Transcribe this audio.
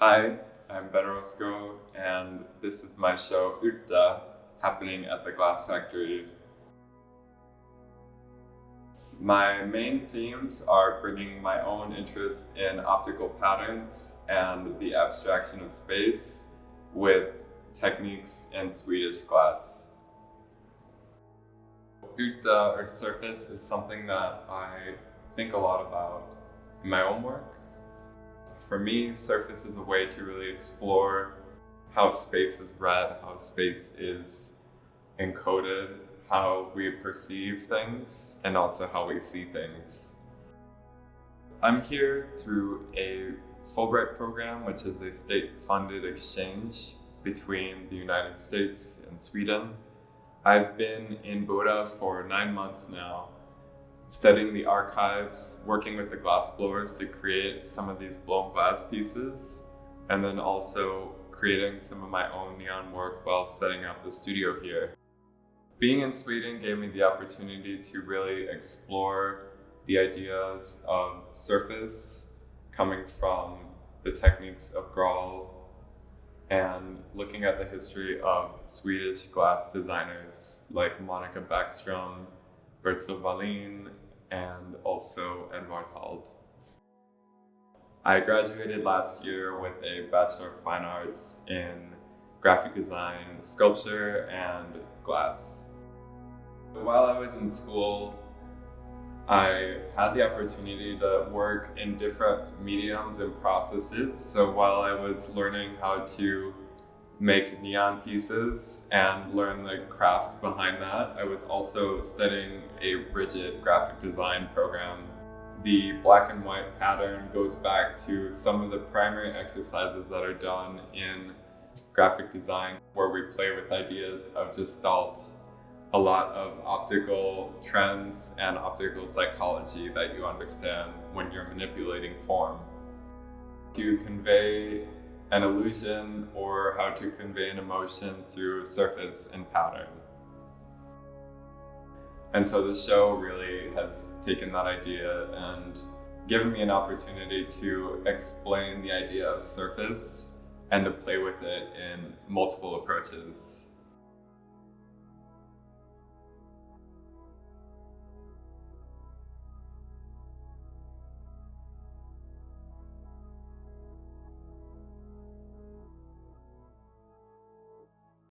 Hi, I'm Orozco, and this is my show YTA, happening at the Glass Factory. My main themes are bringing my own interest in optical patterns and the abstraction of space with techniques in Swedish glass. YTA, or surface, is something that I think a lot about in my own work. For me, surface is a way to really explore how space is read, how space is encoded, how we perceive things, and also how we see things. I'm here through a Fulbright program, which is a state-funded exchange between the United States and Sweden. I've been in Boda for 9 months now, studying the archives, working with the glass blowers to create some of these blown glass pieces, and then also creating some of my own neon work while setting up the studio here. Being in Sweden gave me the opportunity to really explore the ideas of surface coming from the techniques of graal and looking at the history of Swedish glass designers like Monica Backstrom, Bertil Wallin, and also Edvard Hald. I graduated last year with a Bachelor of Fine Arts in graphic design, sculpture, and glass. While I was in school, I had the opportunity to work in different mediums and processes. So while I was learning how to make neon pieces and learn the craft behind that, I was also studying a rigid graphic design program. The black and white pattern goes back to some of the primary exercises that are done in graphic design, where we play with ideas of gestalt, a lot of optical trends and optical psychology that you understand when you're manipulating form. To convey an illusion or how to convey an emotion through surface and pattern. And so the show really has taken that idea and given me an opportunity to explain the idea of surface and to play with it in multiple approaches.